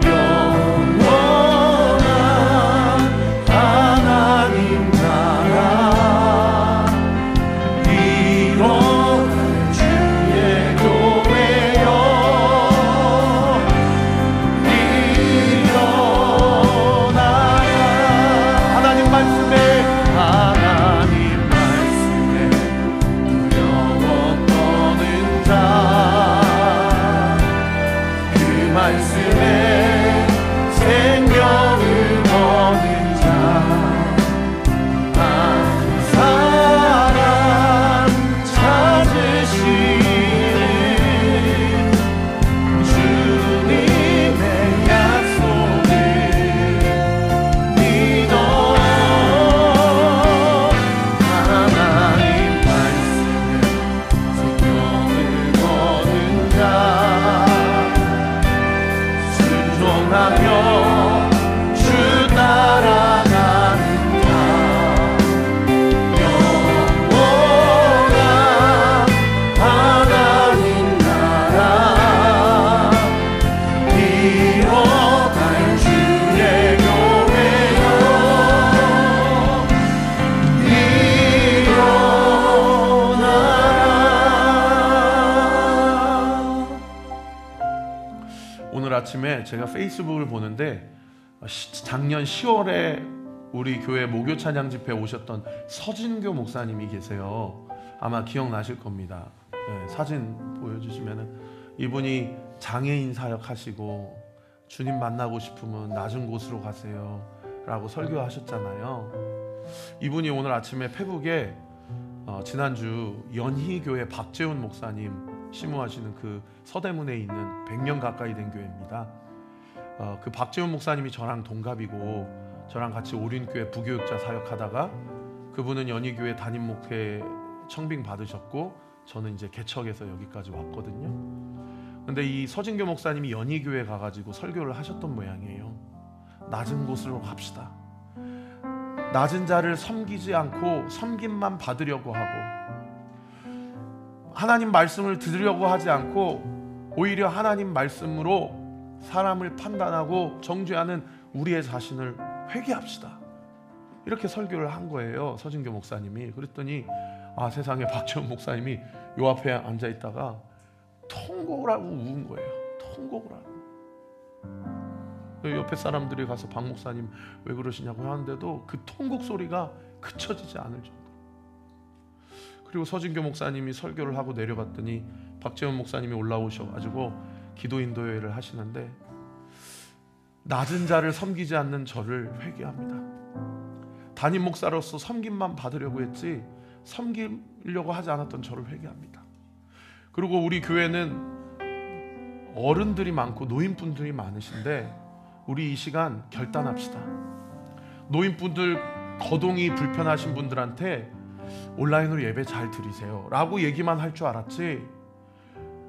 영원한 하나님 나라 이뤄갈 주의 교회여 일어나라. 하나님 말씀에 영원 떠는 자 그 말씀에 생명을 얻는 자 한 사람 찾으시는 주님의 약속을 믿어 하나님 말씀에 생명을 얻는 자 순종하며 주 따라가는 자 영원한 하나님 나라 이뤄갈 주의 교회여 일어나라. 오늘 아침에 제가 페이스북을 보는데 작년 10월에 우리 교회 목요 찬양 집회에 오셨던 서진교 목사님이 계세요. 아마 기억나실 겁니다. 네, 사진 보여주시면은 이분이 장애인 사역 하시고 주님 만나고 싶으면 낮은 곳으로 가세요 라고 설교하셨잖아요. 이분이 오늘 아침에 페북에 지난주 연희교회 박재훈 목사님 심무하시는 그 서대문에 있는 100년 가까이 된 교회입니다. 그 박재훈 목사님이 저랑 동갑이고 저랑 같이 오륜교회 부교육자 사역하다가 그분은 연희교회 담임 목회 청빙 받으셨고 저는 이제 개척해서 여기까지 왔거든요. 근데 이 서진교 목사님이 연희교회 가가지고 설교를 하셨던 모양이에요. 낮은 곳으로 갑시다. 낮은 자를 섬기지 않고 섬김만 받으려고 하고 하나님 말씀을 들으려고 하지 않고 오히려 하나님 말씀으로 사람을 판단하고 정죄하는 우리의 자신을 회개합시다. 이렇게 설교를 한 거예요, 서진교 목사님이. 그랬더니 세상에 박재훈 목사님이 요 앞에 앉아있다가 통곡을 하고 우은 거예요. 통곡을 하고. 옆에 사람들이 가서 박 목사님 왜 그러시냐고 하는데도 그 통곡 소리가 그쳐지지 않을 정도. 그리고 서진교 목사님이 설교를 하고 내려갔더니 박재훈 목사님이 올라오셔가지고 기도 인도회를 하시는데 낮은 자를 섬기지 않는 저를 회개합니다. 담임 목사로서 섬김만 받으려고 했지 섬기려고 하지 않았던 저를 회개합니다. 그리고 우리 교회는 어른들이 많고 노인분들이 많으신데 우리 이 시간 결단합시다. 노인분들 거동이 불편하신 분들한테 온라인으로 예배 잘 드리세요 라고 얘기만 할 줄 알았지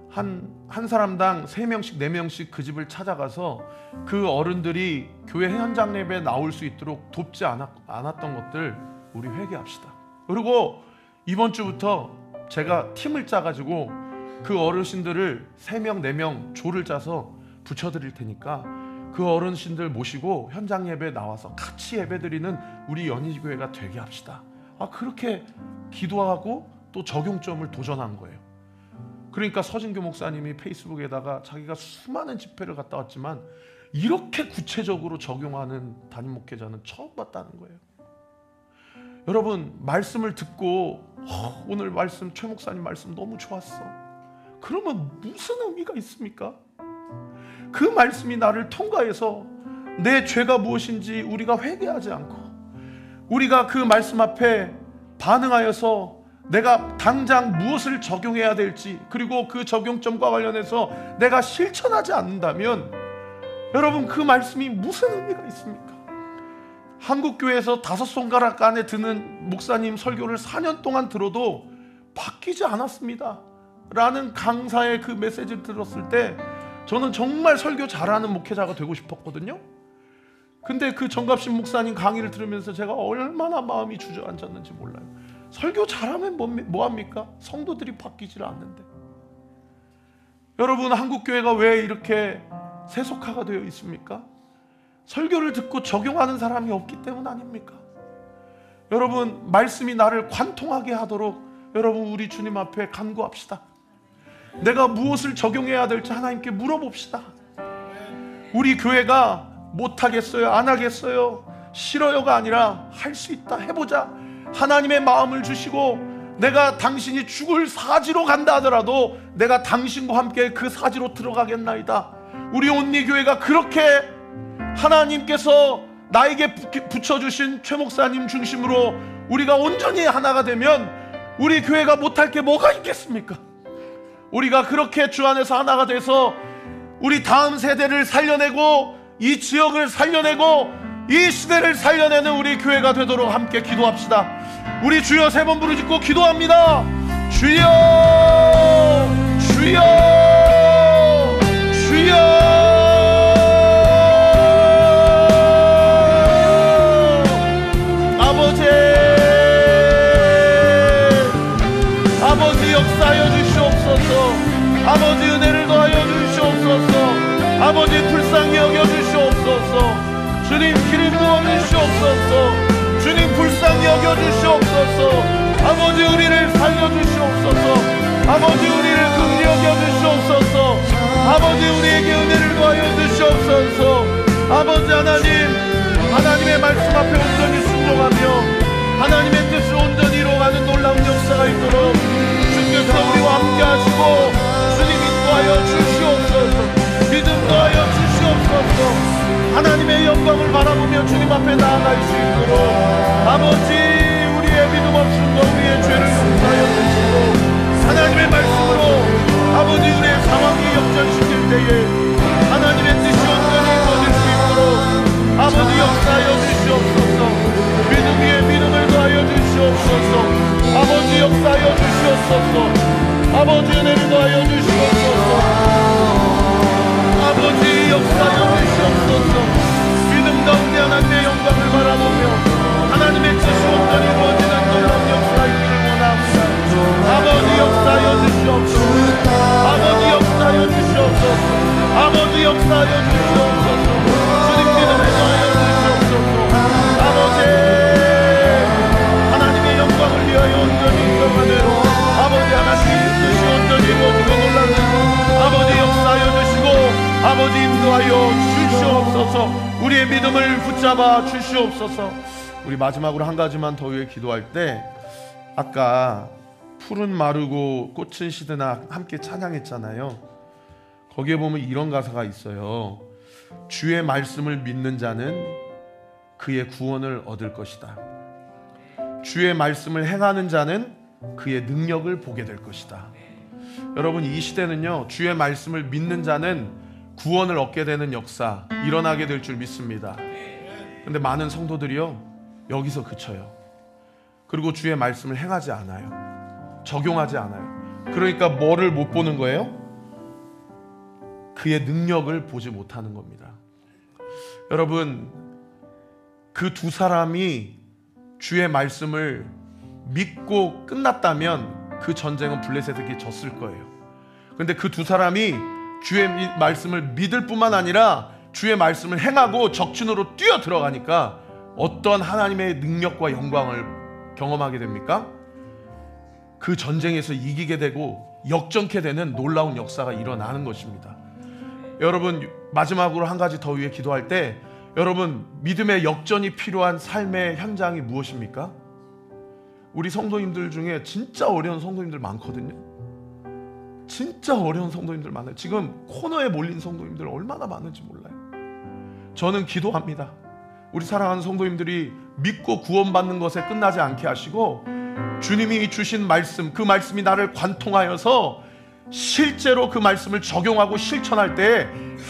한 사람당 3명씩 4명씩 그 집을 찾아가서 그 어른들이 교회 현장 예배에 나올 수 있도록 돕지 않았던 것들 우리 회개합시다. 그리고 이번 주부터 제가 팀을 짜가지고 그 어르신들을 3명 4명 조를 짜서 붙여드릴 테니까 그 어르신들 모시고 현장 예배에 나와서 같이 예배드리는 우리 연희교회가 되게 합시다. 그렇게 기도하고 또 적용점을 도전한 거예요. 그러니까 서진교 목사님이 페이스북에다가 자기가 수많은 집회를 갔다 왔지만 이렇게 구체적으로 적용하는 담임 목회자는 처음 봤다는 거예요. 여러분, 말씀을 듣고 오늘 말씀, 최 목사님 말씀 너무 좋았어. 그러면 무슨 의미가 있습니까? 그 말씀이 나를 통과해서 내 죄가 무엇인지 우리가 회개하지 않고 우리가 그 말씀 앞에 반응하여서 내가 당장 무엇을 적용해야 될지 그리고 그 적용점과 관련해서 내가 실천하지 않는다면 여러분, 그 말씀이 무슨 의미가 있습니까? 한국교회에서 5손가락 안에 드는 목사님 설교를 4년 동안 들어도 바뀌지 않았습니다 라는 강사의 그 메시지를 들었을 때 저는 정말 설교 잘하는 목회자가 되고 싶었거든요. 근데 그 정갑신 목사님 강의를 들으면서 제가 얼마나 마음이 주저앉았는지 몰라요. 설교 잘하면 뭐합니까? 성도들이 바뀌질 않는데. 여러분, 한국교회가 왜 이렇게 세속화가 되어 있습니까? 설교를 듣고 적용하는 사람이 없기 때문 아닙니까? 여러분, 말씀이 나를 관통하게 하도록 여러분, 우리 주님 앞에 간구합시다. 내가 무엇을 적용해야 될지 하나님께 물어봅시다. 우리 교회가 못하겠어요? 안 하겠어요? 싫어요가 아니라 할 수 있다, 해보자. 하나님의 마음을 주시고 내가 당신이 죽을 사지로 간다 하더라도 내가 당신과 함께 그 사지로 들어가겠나이다. 우리 온리교회가 그렇게 하나님께서 나에게 붙여주신 최 목사님 중심으로 우리가 온전히 하나가 되면 우리 교회가 못할 게 뭐가 있겠습니까? 우리가 그렇게 주 안에서 하나가 돼서 우리 다음 세대를 살려내고 이 지역을 살려내고 이 시대를 살려내는 우리 교회가 되도록 함께 기도합시다. 우리 주여 3번 부르짖고 기도합니다. 주여, 주여, 주여. 아버지 역사하여 주시옵소서. 아버지 은혜를 더하여 주시옵소서. 아버지 불쌍히 여겨 주시옵소서. 주님 기름 부어 주시옵소서. 주님 불쌍히 여겨 주시옵소서. 아버지 우리를 살려 주시옵소서. 아버지 우리를 긍휼히 여겨 주시옵소서. 아버지 우리에게 은혜를 더하여 주시옵소서. 아버지 하나님의 말씀 앞에 온전히 순종하며 하나님의 뜻을 온전히 이루어가는 놀라운 역사가 있도록 주께서 우리와 함께 하시고 주님 인도하여 주시옵소서. 믿음 더하여 주시옵소서. 하나님의 영광을 바라보며 주님 앞에 나아갈 수 있도록 아버지 우리의 믿음 없음과 우리의 죄를 용서하여 주시고 하나님의 말씀으로 아버지 우리의 상황이 역전시킬 때에 하나님의 뜻이 온전히 이루어질 수 있도록 아버지 역사하여 주시옵소서. 믿음 위에 믿음을 더하여 주시옵소서. 아버지 역사하여 주시옵소서. 아버지 은혜를 더하여 주시옵소서. 아버지 역사하여 주시옵소서. 믿음 가운데 하나님의 영광을 바라보며 하나님의 뜻이 온전히 이루어지는 놀라운 역사가 있기를 원합니다. 아버지 역사하여 주시옵소서. 아버지 역사하여 주시옵소서. 아버지 역사하여 주시옵소서. 주님 믿음을 더하여 주시옵소서. 아버지 하나님의 영광을 위하여 온전히 인정하는 아버지 하나님의 뜻이 온전히 이루어지고 놀라는 아버지 역사하여 주시고 아버지 인도하여 주시옵소서. 우리의 믿음을 붙잡아 주시옵소서. 우리 마지막으로 한 가지만 더 위해 기도할 때 아까 푸른 마르고 꽃은 시드나 함께 찬양했잖아요. 거기에 보면 이런 가사가 있어요. 주의 말씀을 믿는 자는 그의 구원을 얻을 것이다. 주의 말씀을 행하는 자는 그의 능력을 보게 될 것이다. 여러분, 이 시대는요, 주의 말씀을 믿는 자는 구원을 얻게 되는 역사 일어나게 될 줄 믿습니다. 근데 많은 성도들이요, 여기서 그쳐요. 그리고 주의 말씀을 행하지 않아요. 적용하지 않아요. 그러니까 뭐를 못 보는 거예요? 그의 능력을 보지 못하는 겁니다. 여러분, 그 두 사람이 주의 말씀을 믿고 끝났다면 그 전쟁은 블레셋에게 졌을 거예요. 그런데 그 두 사람이 주의 말씀을 믿을 뿐만 아니라 주의 말씀을 행하고 적진으로 뛰어 들어가니까 어떤 하나님의 능력과 영광을 경험하게 됩니까? 그 전쟁에서 이기게 되고 역전케 되는 놀라운 역사가 일어나는 것입니다. 여러분, 마지막으로 한 가지 더 위해 기도할 때 여러분, 믿음의 역전이 필요한 삶의 현장이 무엇입니까? 우리 성도님들 중에 진짜 어려운 성도님들 많거든요. 진짜 어려운 성도님들 많아요. 지금 코너에 몰린 성도님들 얼마나 많은지 몰라요. 저는 기도합니다. 우리 사랑하는 성도님들이 믿고 구원받는 것에 끝나지 않게 하시고 주님이 주신 말씀, 그 말씀이 나를 관통하여서 실제로 그 말씀을 적용하고 실천할 때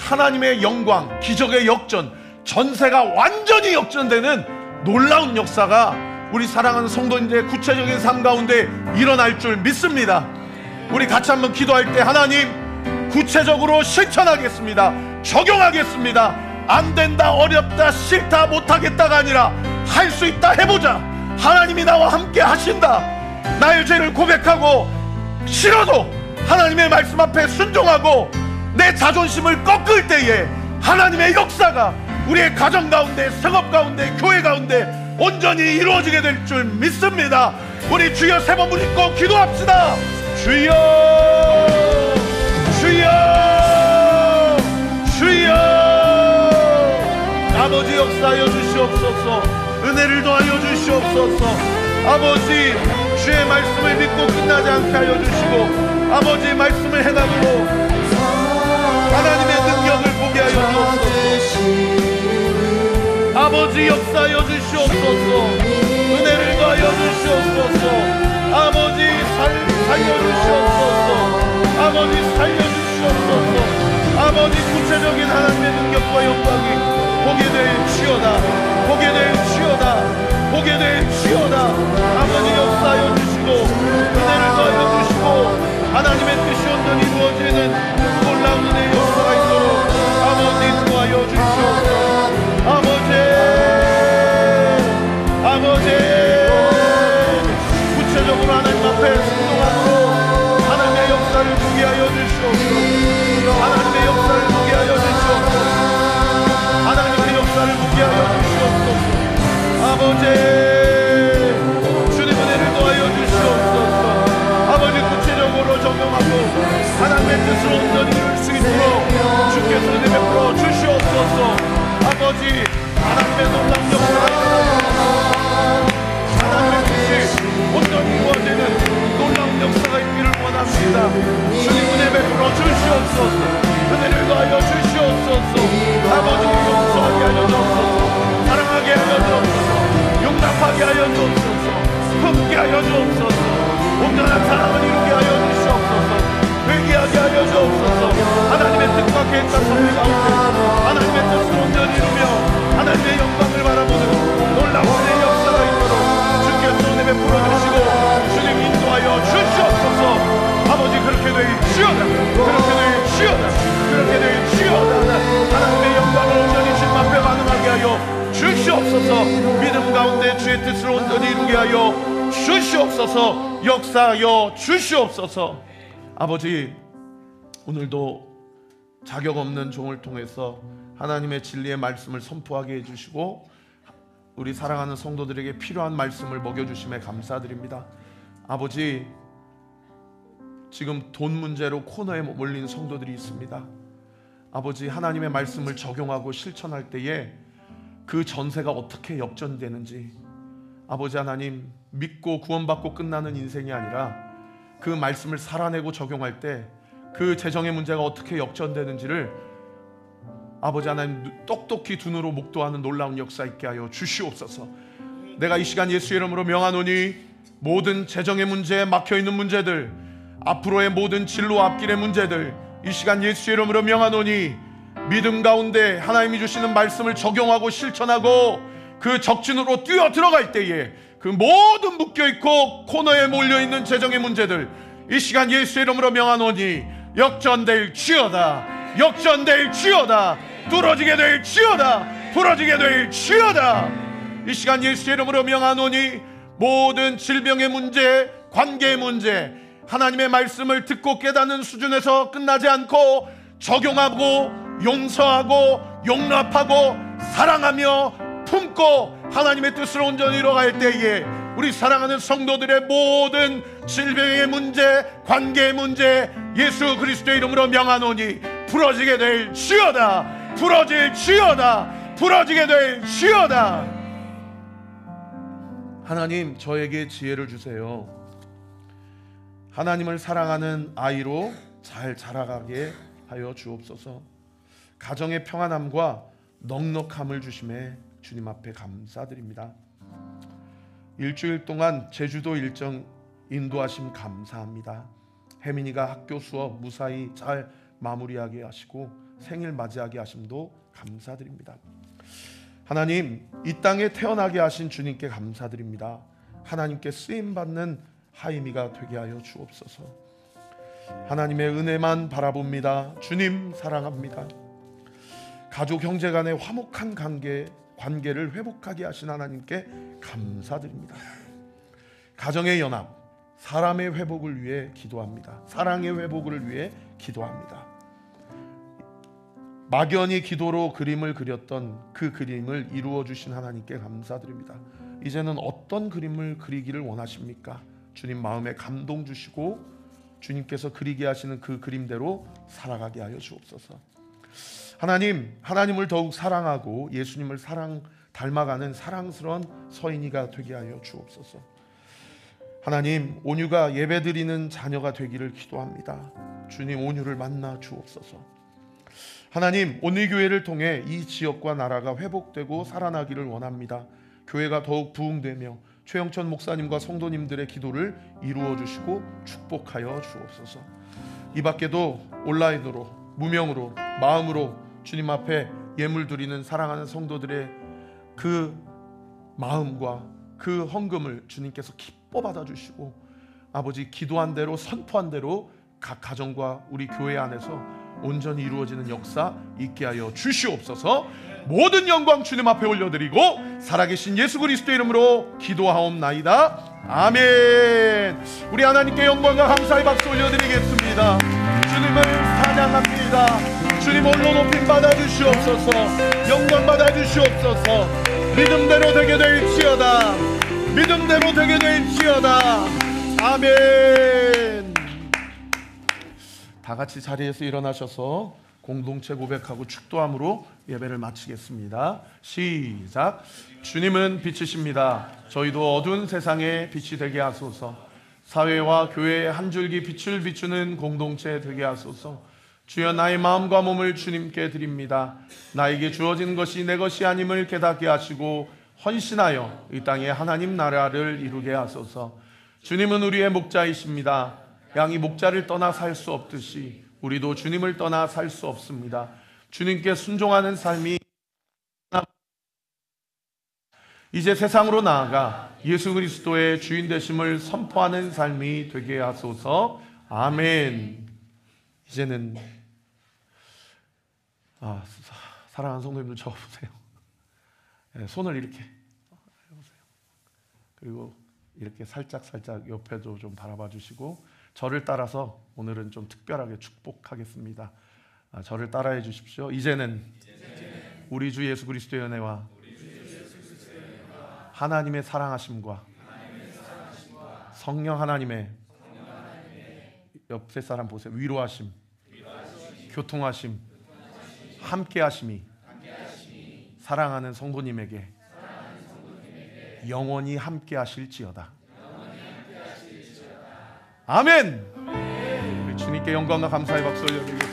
하나님의 영광, 기적의 역전, 전세가 완전히 역전되는 놀라운 역사가 우리 사랑하는 성도님들의 구체적인 삶 가운데 일어날 줄 믿습니다. 우리 같이 한번 기도할 때 하나님, 구체적으로 실천하겠습니다. 적용하겠습니다. 안 된다, 어렵다, 싫다, 못하겠다가 아니라 할 수 있다, 해보자. 하나님이 나와 함께 하신다. 나의 죄를 고백하고 싫어도 하나님의 말씀 앞에 순종하고 내 자존심을 꺾을 때에 하나님의 역사가 우리의 가정 가운데, 생업 가운데, 교회 가운데 온전히 이루어지게 될 줄 믿습니다. 우리 주여 세 번 부르고 기도합시다. 주여, 주여, 주여. 아버지 역사하여 주시옵소서. 은혜를 더하여 주시옵소서. 아버지, 주의 말씀을 믿고 끝나지 않게 하여 주시고 아버지의 말씀을 행함으로 하나님의 능력을 보게 하여 주옵소서. 아버지 역사하여 주시옵소서. 은혜를 더하여 주시옵소서. 아버지 살려주시옵소서. 아버지 살려주시옵소서. 아버지 구체적인 하나님의 능력과 영광이 보게 될지어다. 보게 될지어다. 보게 될지어다. 아버지 역사하여 주시고 은혜를 더하여 주시고 하나님의 뜻이 온전히 이루어지는 놀라운 은혜의 역사가 있도록 아버지 도와여 주시옵소서. 아버지 구체적으로 하나님 앞에 순종함으로 하나님의 역사를 보게 하여 주시옵소서. 하나님의 역사를 보게 하여 주시옵소서. 하나님의 역사를 보게 하여 주시옵소서. 아버지 주님 은혜를 더하여 주시옵소서. 아버지 구체적으로 적용하고 하나님의 뜻을 온전히 이룰 수 있도록 주께서 은혜 베풀어 주시옵소서. 아버지 하나님의 놀라운 역사가 일어나옵소서. 하나님의 뜻이 온전히 이루어지는 놀라운 역사가 있기를 원합니다. 주님 은혜 베풀어 주시옵소서. 은혜를 더하여 주시옵소서. 아버지 용서하게 하여 주옵소서. 사랑하게 하여 주옵소서. 용납하게 하여 주옵소서. 품게 하여 주옵소서. 온전한 사랑을 이루게 하여 주시옵소서. 회개하게 하여 주옵소서. 하나님의 뜻과 계획과 섭리 가운데 하나님의 뜻을 온전히 이루며 하나님의 영광을 바라보는 놀라운 은혜의 역사가 있도록 주께서 은혜 베풀어 주시고 주님 인도하여 주시옵소서. 아버지 그렇게 될지어다. 그렇게 될지어다. 그렇게 될지어다. 하나님의 영광을 온전히 주님 앞에 반응하게 하여 주시옵소서. 믿음 가운데 주의 뜻을 온전히 이루게 하여 주시옵소서. 역사하여 주시옵소서. 아버지 오늘도 자격 없는 종을 통해서 하나님의 진리의 말씀을 선포하게 해주시고 우리 사랑하는 성도들에게 필요한 말씀을 먹여주심에 감사드립니다. 아버지 지금 돈 문제로 코너에 몰린 성도들이 있습니다. 아버지 하나님의 말씀을 적용하고 실천할 때에 그 전세가 어떻게 역전되는지 아버지 하나님 믿고 구원받고 끝나는 인생이 아니라 그 말씀을 살아내고 적용할 때 그 재정의 문제가 어떻게 역전되는지를 아버지 하나님 똑똑히 두 눈으로 목도하는 놀라운 역사 있게 하여 주시옵소서. 내가 이 시간 예수의 이름으로 명하노니 모든 재정의 문제에 막혀있는 문제들 앞으로의 모든 진로 앞길의 문제들 이 시간 예수의 이름으로 명하노니 믿음 가운데 하나님이 주시는 말씀을 적용하고 실천하고 그 적진으로 뛰어 들어갈 때에 그 모든 묶여있고 코너에 몰려있는 재정의 문제들 이 시간 예수의 이름으로 명하노니 역전될지어다. 역전될지어다. 뚫어지게 될지어다. 부러지게 될지어다. 이 시간 예수의 이름으로 명하노니 모든 질병의 문제, 관계의 문제 하나님의 말씀을 듣고 깨닫는 수준에서 끝나지 않고 적용하고 용서하고 용납하고 사랑하며 품고 하나님의 뜻을 온전히 이뤄갈 때에 우리 사랑하는 성도들의 모든 질병의 문제, 관계의 문제 예수 그리스도의 이름으로 명하노니 부러지게 될지어다. 부러질지어다. 부러지게 될지어다. 하나님 저에게 지혜를 주세요. 하나님을 사랑하는 아이로 잘 자라가게 하여 주옵소서. 가정의 평안함과 넉넉함을 주심에 주님 앞에 감사드립니다. 일주일 동안 제주도 일정 인도하심 감사합니다. 혜민이가 학교 수업 무사히 잘 마무리하게 하시고 생일 맞이하게 하심도 감사드립니다. 하나님 이 땅에 태어나게 하신 주님께 감사드립니다. 하나님께 쓰임받는 하임이가 되게 하여 주옵소서. 하나님의 은혜만 바라봅니다. 주님 사랑합니다. 가족 형제 간의 화목한 관계를 회복하게 하신 하나님께 감사드립니다. 가정의 연합, 사람의 회복을 위해 기도합니다. 사랑의 회복을 위해 기도합니다. 막연히 기도로 그림을 그렸던 그 그림을 이루어 주신 하나님께 감사드립니다. 이제는 어떤 그림을 그리기를 원하십니까? 주님 마음에 감동 주시고 주님께서 그리게 하시는 그 그림대로 살아가게 하여 주옵소서. 하나님을 더욱 사랑하고 예수님을 닮아가는 사랑스러운 서인이가 되게 하여 주옵소서. 하나님, 온유가 예배드리는 자녀가 되기를 기도합니다. 주님, 온유를 만나 주옵소서. 하나님, 오늘 교회를 통해 이 지역과 나라가 회복되고 살아나기를 원합니다. 교회가 더욱 부흥되며 최영천 목사님과 성도님들의 기도를 이루어 주시고 축복하여 주옵소서. 이 밖에도 온라인으로, 무명으로, 마음으로 주님 앞에 예물 드리는 사랑하는 성도들의 그 마음과 그 헌금을 주님께서 기뻐 받아주시고 아버지, 기도한 대로 선포한 대로 각 가정과 우리 교회 안에서 온전히 이루어지는 역사 있게 하여 주시옵소서. 모든 영광 주님 앞에 올려드리고 살아계신 예수 그리스도의 이름으로 기도하옵나이다. 아멘. 우리 하나님께 영광과 감사의 박수 올려드리겠습니다. 주님을 찬양합니다. 주님 홀로 높임 받아주시옵소서. 영광 받아주시옵소서. 믿음대로 되게 될지어다. 믿음대로 되게 될지어다. 아멘. 다 같이 자리에서 일어나셔서 공동체 고백하고 축도함으로 예배를 마치겠습니다. 시작. 주님은 빛이십니다. 저희도 어두운 세상에 빛이 되게 하소서. 사회와 교회의 한 줄기 빛을 비추는 공동체 되게 하소서. 주여, 나의 마음과 몸을 주님께 드립니다. 나에게 주어진 것이 내 것이 아님을 깨닫게 하시고 헌신하여 이 땅에 하나님 나라를 이루게 하소서. 주님은 우리의 목자이십니다. 양이 목자를 떠나 살 수 없듯이 우리도 주님을 떠나 살 수 없습니다. 주님께 순종하는 삶이 이제 세상으로 나아가 예수 그리스도의 주인 되심을 선포하는 삶이 되게 하소서. 아멘. 이제는 사랑하는 성도님들 적어보세요. 손을 이렇게 해보세요. 그리고 이렇게 살짝 옆에도 좀 바라봐 주시고 저를 따라서 오늘은 좀 특별하게 축복하겠습니다. 저를 따라해 주십시오. 이제는 우리 주 예수 그리스도의 은혜와 하나님의 사랑하심과 성령 하나님의 옆에 사람 보세요. 위로하심, 교통하심, 함께하심이 사랑하는 성도님에게 영원히 함께하실지어다. 아멘. 우리 주님께 영광과 감사의 박수 올려드리겠습니다.